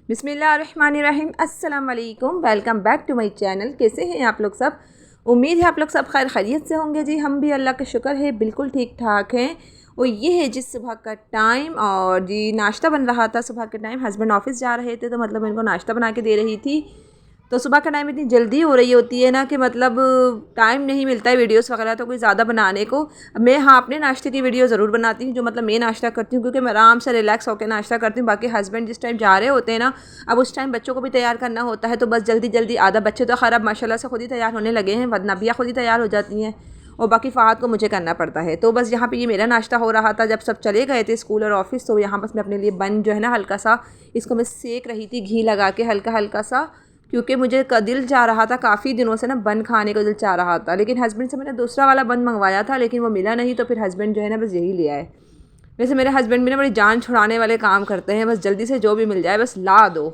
बिस्मिल्लाहिर्रहमानिर्रहीम, अस्सलाम वालेकुम। Welcome back to my channel. कैसे हैं आप लोग सब? उम्मीद है आप लोग सब खैर खैरियत से होंगे। जी हम भी अल्लाह का शुक्र है बिल्कुल ठीक ठाक हैं। और ये है जी सुबह का टाइम और जी नाश्ता बन रहा था। सुबह के टाइम हस्बैंड ऑफिस जा रहे थे तो मतलब मैं इनको नाश्ता बना के दे रही थी। तो सुबह का टाइम इतनी जल्दी हो रही होती है ना कि मतलब टाइम नहीं मिलता है वीडियोस वगैरह तो कोई ज़्यादा बनाने को। मैं हाँ अपने नाश्ते की वीडियो ज़रूर बनाती हूँ जो मतलब मैं नाश्ता करती हूँ, क्योंकि मैं आराम से रिलैक्स होकर नाश्ता करती हूँ। बाकी हस्बैंड जिस टाइम जा रहे होते हैं ना, अब उस टाइम बच्चों को भी तैयार करना होता है तो बस जल्दी जल्दी आधा बच्चे तो खैर अब माशाल्लाह से खुद ही तैयार होने लगे हैं, नबिया खुद ही तैयार हो जाती हैं और बाकी फ़ाहद को मुझे करना पड़ता है। तो बस यहाँ पे ये मेरा नाश्ता हो रहा था। जब सब चले गए थे स्कूल और ऑफिस तो यहाँ बस मैं अपने लिए बन जो है ना हल्का सा इसको मैं सेक रही थी घी लगा के हल्का हल्का सा, क्योंकि मुझे दिल चाह रहा था काफ़ी दिनों से ना बन खाने का दिल चाह रहा था। लेकिन हस्बैंड से मैंने दूसरा वाला बन मंगवाया था लेकिन वो मिला नहीं, तो फिर हस्बैंड जो है ना बस यही ले आए। वैसे मेरे हस्बैंड भी ना बड़ी जान छुड़ाने वाले काम करते हैं, बस जल्दी से जो भी मिल जाए बस ला दो।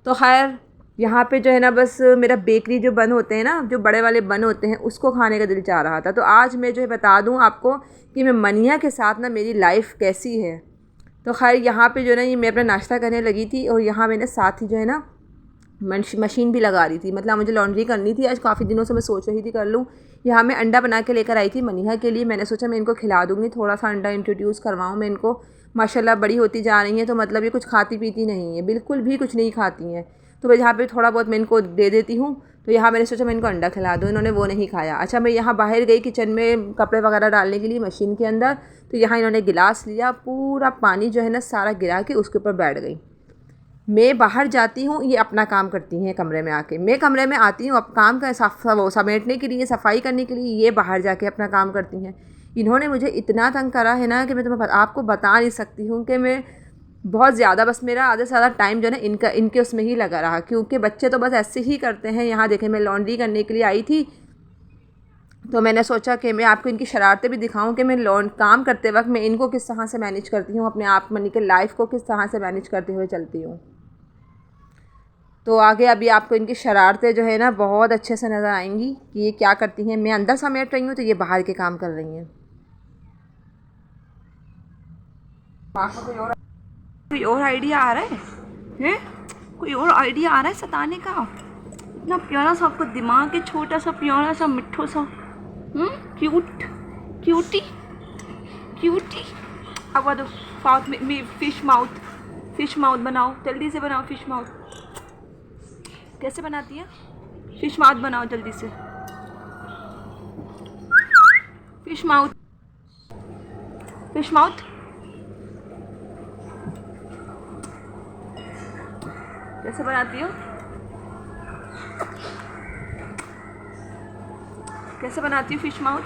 तो खैर यहाँ पे जो है ना बस मेरा बेकरी जो बन होते हैं ना, जो बड़े वाले बन होते हैं, उसको खाने का दिल चाह रहा था। तो आज मैं जो है बता दूँ आपको कि मैं मनिया के साथ ना मेरी लाइफ कैसी है। तो खैर यहाँ पे जो है ना ये मैं अपना नाश्ता करने लगी थी और यहाँ मैंने साथ ही जो है ना मशीन भी लगा रही थी। मतलब मुझे लॉन्ड्री करनी थी आज, काफ़ी दिनों से मैं सोच रही थी कर लूँ। यहाँ मैं अंडा बना के लेकर आई थी मनीहा के लिए। मैंने सोचा मैं इनको खिला दूँगी, थोड़ा सा अंडा इंट्रोड्यूस करवाऊँ मैं इनको। माशाल्लाह बड़ी होती जा रही हैं तो मतलब ये कुछ खाती पीती नहीं है, बिल्कुल भी कुछ नहीं खाती हैं। तो मैं यहाँ पे थोड़ा बहुत मैं इनको दे देती हूँ। तो यहाँ मैंने सोचा मैं इनको अंडा खिला दूँ, इन्होंने वो नहीं खाया। अच्छा मैं यहाँ बाहर गई किचन में कपड़े वगैरह डालने के लिए मशीन के अंदर, तो यहाँ इन्होंने गिलास लिया, पूरा पानी जो है ना सारा गिरा के उसके ऊपर बैठ गई। मैं बाहर जाती हूँ, ये अपना काम करती हैं कमरे में आके। मैं कमरे में आती हूँ अब काम का वो समेटने के लिए, सफाई करने के लिए, ये बाहर जाके अपना काम करती हैं। इन्होंने मुझे इतना तंग करा है ना कि मैं तुम्हें आपको बता नहीं सकती हूँ कि मैं बहुत ज़्यादा बस मेरा आधे से ज़्यादा टाइम जो है ना इनके उसमें ही लगा रहा, क्योंकि बच्चे तो बस ऐसे ही करते हैं। यहाँ देखें मैं लॉन्ड्री करने के लिए आई थी तो मैंने सोचा कि मैं आपको इनकी शरारतें भी दिखाऊं कि मैं काम करते वक्त मैं इनको किस तरह से मैनेज करती हूँ, अपने आप मनी के लाइफ को किस तरह से मैनेज करते हुए चलती हूँ। तो आगे अभी आपको इनकी शरारतें जो है ना बहुत अच्छे से नज़र आएंगी कि ये क्या करती हैं। मैं अंदर समेट रही हूँ तो ये बाहर के काम कर रही हैं। कोई और आइडिया आ रहा है? हैं? कोई और आइडिया आ रहा है सताने का? इतना प्यारा सा आपको दिमाग है, छोटा सा प्यारा सा मिठो सा, क्यूट क्यूटी क्यूटी। अब दो साउथ में फिश माउथ बनाओ, जल्दी से बनाओ फिश माउथ। कैसे बनाती है? फिश माउथ बनाओ जल्दी से। फिश माउथ फिश माउथ कैसे बनाती हो? कैसे बनाती हो फिश माउथ?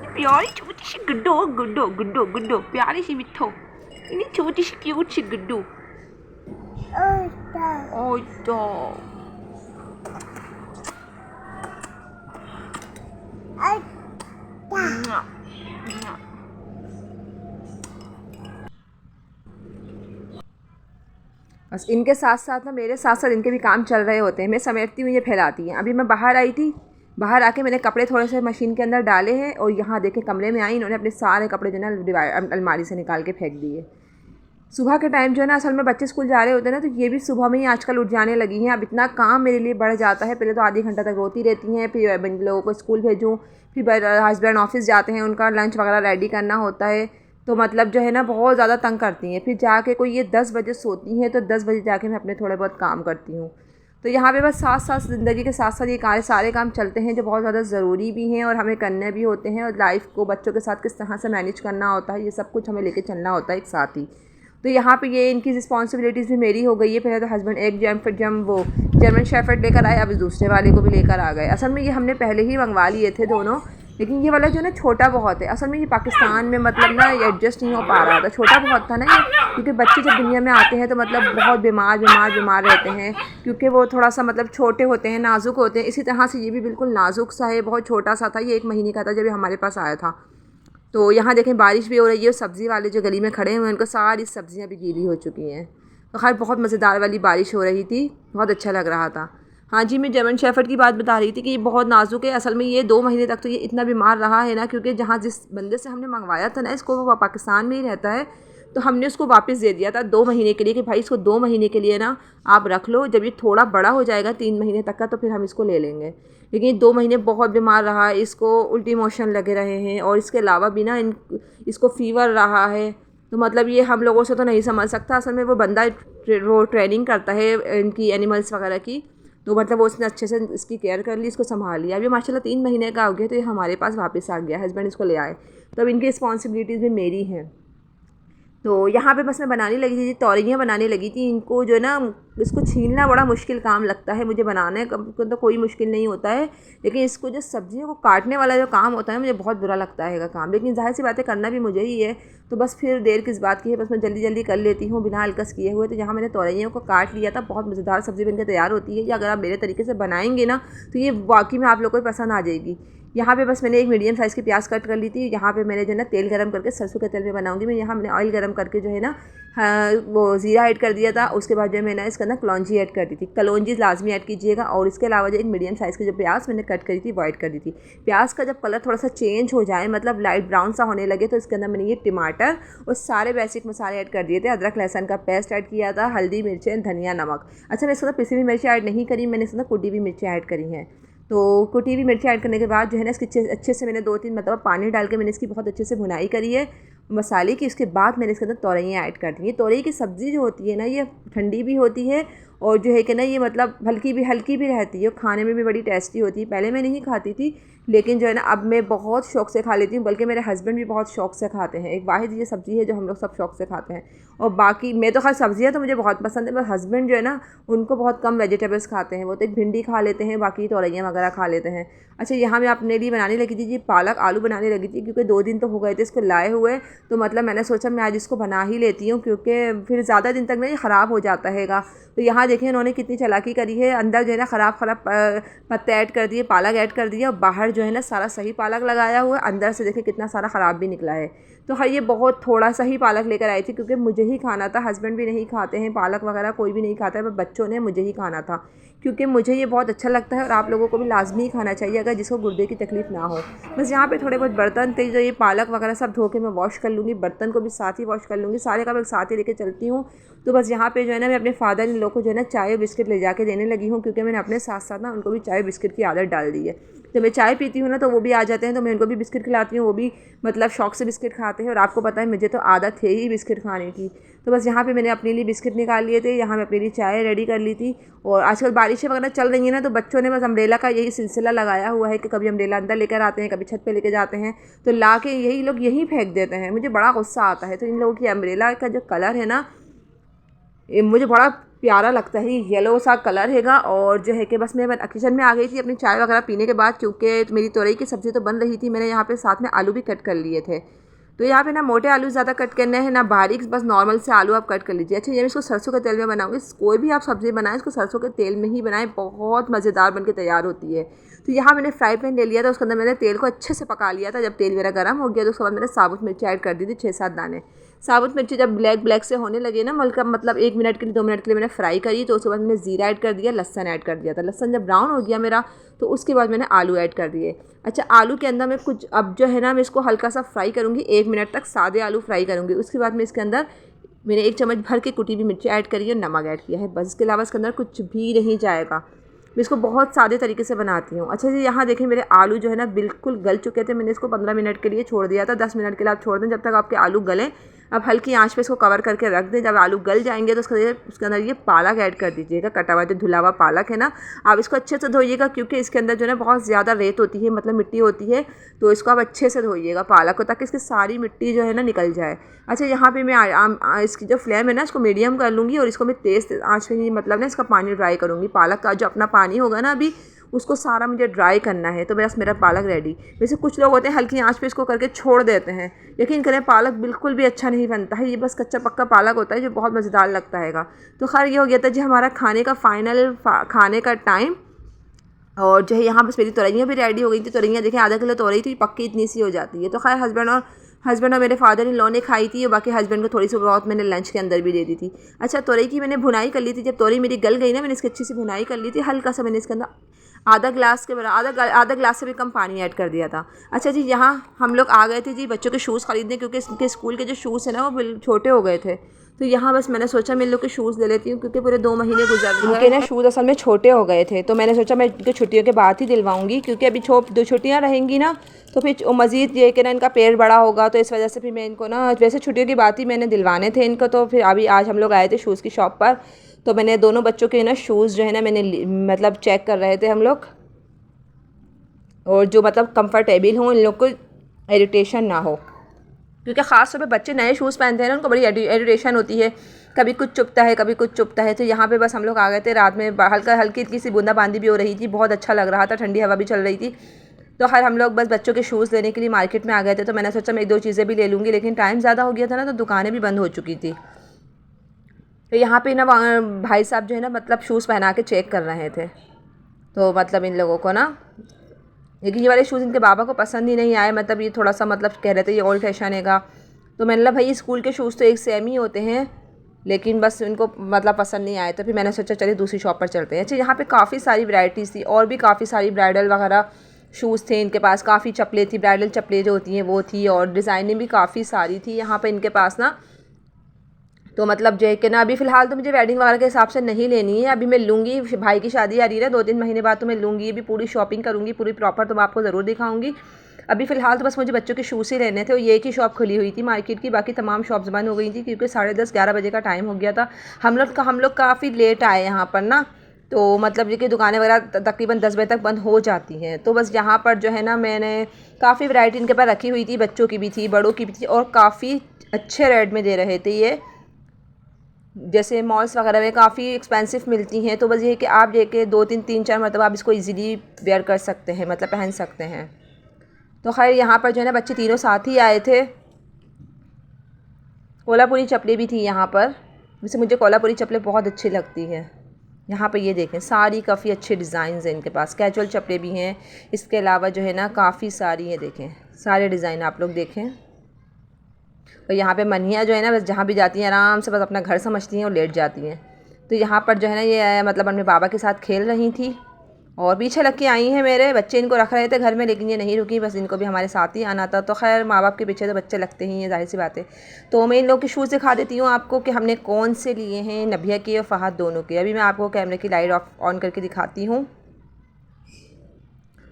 प्यारी छोटी सी गुड्डो गुड्डो गुड्डो गुड्डो, प्यारी सी मिठो, इतनी छोटी सी क्यूट सी गुड्डो। ओ तो बस इनके साथ साथ ना मेरे साथ साथ इनके भी काम चल रहे होते हैं। मैं समेटती हूँ, ये फैलाती हैं। अभी मैं बाहर आई थी, बाहर आके मैंने कपड़े थोड़े से मशीन के अंदर डाले हैं और यहाँ देखे कमरे में आई, इन्होंने अपने सारे कपड़े जो है ना अलमारी से निकाल के फेंक दिए। सुबह के टाइम जो है ना असल में बच्चे स्कूल जा रहे होते हैं ना, तो ये भी सुबह में ही आजकल उठ जाने लगी हैं। अब इतना काम मेरे लिए बढ़ जाता है। पहले तो आधी घंटा तक रोती रहती हैं, फिर इन लोगों को स्कूल भेजूँ, फिर हस्बैंड ऑफिस जाते हैं, उनका लंच वगैरह रेडी करना होता है। तो मतलब जो है ना बहुत ज़्यादा तंग करती हैं। फिर जाके कोई ये 10 बजे सोती हैं तो 10 बजे जाके मैं अपने थोड़े बहुत काम करती हूँ। तो यहाँ पे बस साथ साथ ज़िंदगी के साथ साथ ये सारे काम चलते हैं जो बहुत ज़्यादा ज़रूरी भी हैं और हमें करने भी होते हैं। और लाइफ को बच्चों के साथ किस तरह से मैनेज करना होता है, ये सब कुछ हमें लेके चलना होता है एक साथ ही। तो यहाँ पे ये इनकी रिस्पॉन्सिबिलिटीज़ भी मेरी हो गई है। पहले तो हस्बैंड एक वो जर्मन शेफर्ड लेकर आए, अब दूसरे वाले को भी लेकर आ गए। असल में ये हमने पहले ही मंगवा लिए थे दोनों, लेकिन ये वाला जो ना छोटा बहुत है। असल में ये पाकिस्तान में मतलब ना ये एडजस्ट नहीं हो पा रहा था, छोटा बहुत था ना ये, क्योंकि बच्चे जब दुनिया में आते हैं तो मतलब बहुत बीमार रहते हैं, क्योंकि वो थोड़ा सा मतलब छोटे होते हैं, नाजुक होते हैं। इसी तरह से ये भी बिल्कुल नाजुक सा है, बहुत छोटा सा था। ये 1 महीने का था जब ये हमारे पास आया था। तो यहाँ देखें बारिश भी हो रही है और सब्ज़ी वाले जो गली में खड़े हुए हैं उनको सारी सब्ज़ियाँ भी गीली हो चुकी हैं। तो खैर बहुत मज़ेदार वाली बारिश हो रही थी, बहुत अच्छा लग रहा था। हाँ जी, मैं जर्मन शेफर्ड की बात बता रही थी कि ये बहुत नाजुक है। असल में ये 2 महीने तक तो ये इतना बीमार रहा है ना, क्योंकि जहाँ जिस बंदे से हमने मंगवाया था ना इसको, वो पाकिस्तान में ही रहता है। तो हमने उसको वापस दे दिया था 2 महीने के लिए कि भाई इसको 2 महीने के लिए ना आप रख लो, जब ये थोड़ा बड़ा हो जाएगा 3 महीने तक का तो फिर हम इसको ले लेंगे। लेकिन 2 महीने बहुत बीमार रहा, इसको उल्टी मोशन लगे रहे हैं और इसके अलावा भी ना इसको फ़ीवर रहा है। तो मतलब ये हम लोगों से तो नहीं समझ सकता, असल में वो बंदा वो ट्रेनिंग करता है इनकी एनिमल्स वगैरह की, तो मतलब वो उसने अच्छे से इसकी केयर कर ली, इसको संभाल लिया। अभी माशाल्लाह 3 महीने का हो गया तो ये हमारे पास वापस आ गया, हस्बैंड इसको ले आए। तो अब इनकी रिस्पॉन्सिबिलिटीज़ भी मेरी हैं। तो यहाँ पे बस मैं बनाने लगी थी, तौरइयाँ बनाने लगी थी। इनको जो है ना, इसको छीलना बड़ा मुश्किल काम लगता है मुझे, बनाने का तो कोई मुश्किल नहीं होता है, लेकिन इसको जो सब्जियों को काटने वाला जो काम होता है मुझे बहुत बुरा लगता है काम। लेकिन जाहिर सी बात है करना भी मुझे ही है, तो बस फिर देर किस बात की है, बस मैं जल्दी जल्दी कर लेती हूँ बिना हल्कस किए हुए। तो यहाँ मैंने तौरइयों को काट लिया था, बहुत मज़ेदार सब्ज़ी बनकर तैयार होती है। या अगर आप मेरे तरीके से बनाएंगे ना तो ये वाकई में आप लोगों को पसंद आ जाएगी। यहाँ पे बस मैंने एक मीडियम साइज़ की प्याज कट कर ली थी। यहाँ पे मैंने जो है ना तेल गरम करके, सरसों के तेल में बनाऊंगी मैं। यहाँ मैंने ऑयल गरम करके जो है ना वो ज़ीरा ऐड कर दिया था। उसके बाद जो मैंने इसके अंदर कलौंजी ऐड कर दी थी। कलौंजी लाजमी ऐड कीजिएगा। और इसके अलावा जो एक मीडियम साइज़ की जो प्याज मैंने कट करी थी वो ऐड कर दी थी। प्याज का जब कलर थोड़ा सा चेंज हो जाए, मतलब लाइट ब्राउन सा होने लगे, तो इसके अंदर मैंने ये टमाटर और सारे बेसिक मसाले ऐड कर दिए थे। अदरक लहसुन का पेस्ट ऐड किया था, हल्दी मिर्चें धनिया नमक। अच्छा, मैं इसके अंदर पिसी हुई मिर्ची ऐड नहीं करी, मैंने इसके अंदर कुटी हुई मिर्ची ऐड करी हैं। तो कुटी हुई मिर्ची ऐड करने के बाद जो है ना इसकी अच्छे से मैंने 2-3 मतलब पानी डाल के मैंने इसकी बहुत अच्छे से भुनाई करी है मसाले की। उसके बाद मैंने इसके अंदर तौरइयाँ ऐड कर दी। ये तौरई की सब्ज़ी जो होती है ना, ये ठंडी भी होती है और जो है कि ना ये मतलब हल्की भी रहती है, खाने में भी बड़ी टेस्टी होती है। पहले मैं नहीं खाती थी, लेकिन जो है ना अब मैं बहुत शौक़ से खा लेती हूँ, बल्कि मेरे हस्बैंड भी बहुत शौक़ से खाते हैं। एक वाहिद ये सब्ज़ी है जो हम लोग सब शौक़ से खाते हैं। और बाकी मैं तो खैर सब्ज़ियाँ तो मुझे बहुत पसंद है, पर हस्बैंड जो है ना उनको बहुत कम वेजिटेबल्स खाते हैं। वो तो एक भिंडी खा लेते हैं, बाकी तौरइयाँ वगैरह खा लेते हैं। अच्छा, यहाँ मैं अपने लिए बनाने लगी थी जी पालक आलू बनाने लगी थी, क्योंकि 2 दिन तो हो गए थे इसको लाए हुए। तो मतलब मैंने सोचा मैं आज इसको बना ही लेती हूँ, क्योंकि फिर ज़्यादा दिन तक ना ये ख़राब हो जाता हैगा। तो यहाँ देखें इन्होंने कितनी चालाकी करी है, अंदर जो है ना ख़राब पत्ते ऐड कर दिए, पालक ऐड कर दिया, और बाहर जो है ना सारा सही पालक लगाया हुआ है, अंदर से देखें कितना सारा ख़राब भी निकला है। तो हाँ, ये बहुत थोड़ा सा ही पालक लेकर आई थी, क्योंकि मुझे ही खाना था। हस्बैंड भी नहीं खाते हैं पालक वगैरह, कोई भी नहीं खाता है, पर बच्चों ने मुझे ही खाना था, क्योंकि मुझे ये बहुत अच्छा लगता है और आप लोगों को भी लाजमी ही खाना चाहिए अगर जिसको गुर्दे की तकलीफ़ ना हो। बस यहाँ पे थोड़े बहुत बर्तन थे, जो ये पालक वगैरह सब धो के मैं वॉश कर लूँगी, बर्तन को भी साथ ही वॉश कर लूँगी, सारे का मैं साथ ही लेके चलती हूँ। तो बस यहाँ पे जो है ना मैं अपने फादर इन लोग को जो है ना चाय और बिस्किट ले जाके देने लगी हूँ, क्योंकि मैंने अपने साथ साथ ना उनको भी चाय बिस्किट की आदत डाल दी है। जब मैं चाय पीती हूँ ना तो वो भी आ जाते हैं, तो मैं उनको भी बिस्किट खिलाती हूँ, वो भी मतलब शौक़ से बिस्किट खाते हैं। और आपको पता है मुझे तो आदत है ही बिस्किट खाने की। तो बस यहाँ पे मैंने अपने लिए बिस्किट निकाल लिए थे, यहाँ मैं अपने लिए चाय रेडी कर ली थी। और आजकल बारिशें वगैरह चल रही हैं ना, तो बच्चों ने बस अम्ब्रेला का यही सिलसिला लगाया हुआ है कि कभी अम्ब्रेला अंदर लेकर आते हैं, कभी छत पे लेके जाते हैं, तो ला के यही लोग यहीं फेंक देते हैं। मुझे बड़ा गुस्सा आता है। तो इन लोगों की अम्ब्रेला का जो कलर है ना, ये मुझे बड़ा प्यारा लगता है, येलो सा कलर हैगा। और जो है कि बस मैं किचन में आ गई थी अपनी चाय वगैरह पीने के बाद, क्योंकि मेरी तोरई की सब्ज़ी तो बन रही थी। मैंने यहाँ पे साथ में आलू भी कट कर लिए थे। तो यहाँ पे ना मोटे आलू ज़्यादा कट करने हैं ना बारीक, बस नॉर्मल से आलू आप कट कर लीजिए। अच्छा, ये मैं इसको सरसों के तेल में बनाऊँगी। कोई भी आप सब्ज़ी बनाएं इसको सरसों के तेल में ही बनाएं, बहुत मज़ेदार बन के तैयार होती है। तो यहाँ मैंने फ्राई पैन ले लिया था, उसके अंदर मैंने तेल को अच्छे से पका लिया था। जब तेल मेरा गर्म हो गया तो उसके बाद मैंने साबुत मिर्ची ऐड कर दी थी 6-7 दाने। साबुत मिर्ची जब ब्लैक से होने लगे ना, मतलब 1 मिनट के लिए 2 मिनट के लिए मैंने फ्राई करी, तो उसके बाद मैंने ज़ीरा ऐड कर दिया, लहसन ऐड कर दिया था। लहसन जब ब्राउन हो गया मेरा, तो उसके बाद मैंने आलू ऐड कर दिए। अच्छा, आलू के अंदर मैं कुछ अब जो है ना मैं इसको हल्का सा फ्राई करूँगी, 1 मिनट तक सादे आलू फ्राई करूँगी। उसके बाद मैं इसके अंदर मैंने 1 चम्मच भर के कुटी हुई मिर्ची ऐड करी है, नमक ऐड किया है, बस। इसके अलावा इसके अंदर कुछ भी नहीं जाएगा। मैं इसको बहुत सादे तरीके से बनाती हूँ। अच्छा जी, यहाँ देखें मेरे आलू जो है ना बिल्कुल गल चुके थे। मैंने इसको 15 मिनट के लिए छोड़ दिया था। 10 मिनट के लिए आप छोड़ दें, जब तक आपके आलू गलें। अब हल्की आंच पे इसको कवर करके रख दें। जब आलू गल जाएंगे तो उसके अंदर ये पालक ऐड कर दीजिएगा, कटा हुआ जो धुला हुआ पालक है ना। आप इसको अच्छे से धोइएगा, क्योंकि इसके अंदर जो है ना बहुत ज़्यादा रेत होती है, मतलब मिट्टी होती है। तो इसको आप अच्छे से धोइएगा पालक को, ताकि इसकी सारी मिट्टी जो है ना निकल जाए। अच्छा, यहाँ पे मैं इसकी जो फ्लेम है ना इसको मीडियम कर लूँगी, और इसको मैं तेज़ आँच पे ही मतलब ना इसका पानी ड्राई करूँगी। पालक का जो अपना पानी होगा ना अभी, उसको सारा मुझे ड्राई करना है। तो बस मेरा पालक रेडी। वैसे कुछ लोग होते हैं हल्की आंच पे इसको करके छोड़ देते हैं, यकीन करें पालक बिल्कुल भी अच्छा नहीं बनता है। ये बस कच्चा पक्का पालक होता है जो बहुत मज़ेदार लगता हैगा। तो खैर ये हो गया था जी हमारा खाने का फाइनल खाने का टाइम। और जो है यहाँ बस मेरी तोरइयाँ भी रेडी हो गई थी। तोरइयाँ देखें, आधा किलो तोरई थी, पक्की इतनी सी हो जाती है। तो खैर हस्बैंड और मेरे फादर इन लॉ ने खाई थी और बाकी हस्बैंड को थोड़ी सी बहुत मैंने लंच के अंदर भी दे दी थी। अच्छा, तोरई की मैंने भुनाई कर ली थी। जब तोरई मेरी गल गई ना, मैंने इसकी अच्छी सी भुनाई कर ली थी। हल्का सा मैंने इसके अंदर आधा ग्लास के बराबर आधा ग्लास से भी कम पानी ऐड कर दिया था। अच्छा जी, यहाँ हम लोग आ गए थे जी बच्चों के शूज़ ख़रीदने, क्योंकि इनके स्कूल के जो शूज़ हैं ना वो छोटे हो गए थे। तो यहाँ बस मैंने सोचा मैं इन लोग के शूज़ ले लेती हूँ, क्योंकि पूरे 2 महीने गुजर गए। इनके ना शूज़ असल में छोटे हो गए थे, तो मैंने सोचा मैं इनके छुट्टियों के बाद ही दिलवाऊँगी, क्योंकि अभी 2 छुट्टियाँ रहेंगी ना, तो फिर मज़ीद ये कि ना इनका पेड़ बड़ा होगा, तो इस वजह से फिर मैं इनको ना, वैसे छुट्टियों की बात ही मैंने दिलवाने थे इनको। तो फिर अभी आज हम लोग आए थे शूज़ की शॉप पर, तो मैंने दोनों बच्चों के ना शूज़ जो है ना मैंने मतलब चेक कर रहे थे हम लोग, और जो मतलब कंफर्टेबल हों, इन लोग को इरिटेशन ना हो, क्योंकि ख़ास तौर पे बच्चे नए शूज़ पहनते हैं ना, उनको बड़ी इरिटेशन होती है, कभी कुछ चुभता है कभी कुछ चुभता है। तो यहाँ पे बस हम लोग आ गए थे रात में, हल्की सी बूंदाबांदी भी हो रही थी, बहुत अच्छा लग रहा था, ठंडी हवा भी चल रही थी। तो हम लोग बस बच्चों के शूज़ लेने के लिए मार्केट में आ गए थे। तो मैंने सोचा मैं 1-2 चीज़ें भी ले लूँगी, लेकिन टाइम ज़्यादा हो गया था ना, तो दुकानें भी बंद हो चुकी थी। तो यहाँ पे ना भाई साहब जो है ना मतलब शूज़ पहना के चेक कर रहे थे। तो मतलब इन लोगों को ना, लेकिन ये वाले शूज़ इनके बाबा को पसंद ही नहीं आए, मतलब ये थोड़ा सा मतलब कह रहे थे ये ओल्ड फैशन हैगा। तो मैंने बोला भाई स्कूल के शूज़ तो एक सेम ही होते हैं, लेकिन बस इनको मतलब पसंद नहीं आए। तो फिर मैंने सोचा चलिए दूसरी शॉप पर चलते हैं। अच्छा, यहाँ पे काफ़ी सारी वैरायटीज़ थी, और भी काफ़ी सारी ब्राइडल वगैरह शूज़ थे इनके पास, काफ़ी चप्पलें थी, ब्राइडल चप्पलें जो होती हैं वो थी, और डिज़ाइनिंग भी काफ़ी सारी थी यहाँ पे इनके पास ना। तो मतलब जो है कि ना अभी फ़िलहाल तो मुझे वेडिंग वगैरह के हिसाब से नहीं लेनी है, अभी मैं लूँगी, भाई की शादी आ रही है 2-3 महीने बाद, तो मैं लूँगी, अभी पूरी शॉपिंग करूँगी पूरी प्रॉपर, तो मैं आपको ज़रूर दिखाऊँगी। अभी फ़िलहाल तो बस मुझे बच्चों के शूज़ ही लेने थे, और ये एक ही शॉप खुली हुई थी मार्केट की, बाकी तमाम शॉप्स बंद हो गई थी, क्योंकि 10:30-11 बजे का टाइम हो गया था। हम लोग काफ़ी लेट आए यहाँ पर ना, तो मतलब ये कि दुकानें वगैरह तकरीबन 10 बजे तक बंद हो जाती हैं। तो बस यहाँ पर जो है ना मैंने काफ़ी वैरायटी इनके पास रखी हुई थी, बच्चों की भी थी बड़ों की भी थी, और काफ़ी अच्छे रेट में दे रहे थे ये, जैसे मॉल्स वगैरह में काफ़ी एक्सपेंसिव मिलती हैं। तो बस ये है कि आप ये कि 2-3 मरतबा आप इसको इजीली वेयर कर सकते हैं, मतलब पहन सकते हैं। तो खैर यहाँ पर जो है ना बच्चे तीनों साथ ही आए थे। कोल्हापुरी चप्पलें भी थी यहाँ पर, वैसे मुझे कोल्हापुरी चप्पलें बहुत अच्छी लगती हैं। यहाँ पर ये देखें सारी काफ़ी अच्छे डिज़ाइन हैं इनके पास, कैजुअल चप्पलें भी हैं, इसके अलावा जो है ना काफ़ी सारी हैं, देखें सारे डिज़ाइन आप लोग देखें। और यहाँ पे मनिया जो है ना बस जहाँ भी जाती हैं आराम से बस अपना घर समझती हैं और लेट जाती हैं। तो यहाँ पर जो है ना ये मतलब अपने बाबा के साथ खेल रही थी, और पीछे लग के आई हैं मेरे बच्चे, इनको रख रहे थे घर में, लेकिन ये नहीं रुकी, बस इनको भी हमारे साथ ही आना था। तो खैर माँ बाप के पीछे तो बच्चे लगते ही हैं, जाहिर सी बात है। तो मैं इन लोग के शूज़ दिखा देती हूँ आपको कि हमने कौन से लिए हैं, नबिया के और फ़हद दोनों के। अभी मैं आपको कैमरे की लाइट ऑन करके दिखाती हूँ।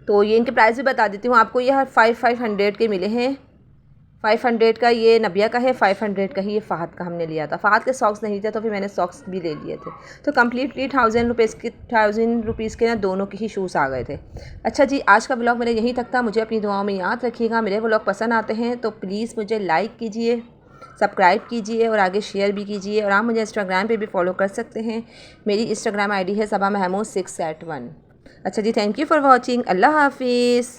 तो ये इनके प्राइस भी बता देती हूँ आपको। ये 500 के मिले हैं। 500 का ये नबिया का है, 500 का ही ये फ़हद का हमने लिया था। फ़हद के सॉक्स नहीं थे, तो फिर मैंने सॉक्स भी ले लिए थे। तो कम्प्लीटली 1000 रुपीज़ के ना दोनों के ही शूज़ आ गए थे। अच्छा जी, आज का ब्लॉग मेरा यहीं तक था। मुझे अपनी दुआओं में याद रखिएगा। मेरे ब्लॉग पसंद आते हैं तो प्लीज़ मुझे लाइक कीजिए, सब्सक्राइब कीजिए, और आगे शेयर भी कीजिए। और आप मुझे इंस्टाग्राम पे भी फॉलो कर सकते हैं। मेरी इंस्टाग्राम आईडी है सबा महमूद 681। अच्छा जी, थैंक यू फॉर वॉचिंग। अल्लाह हाफिज़।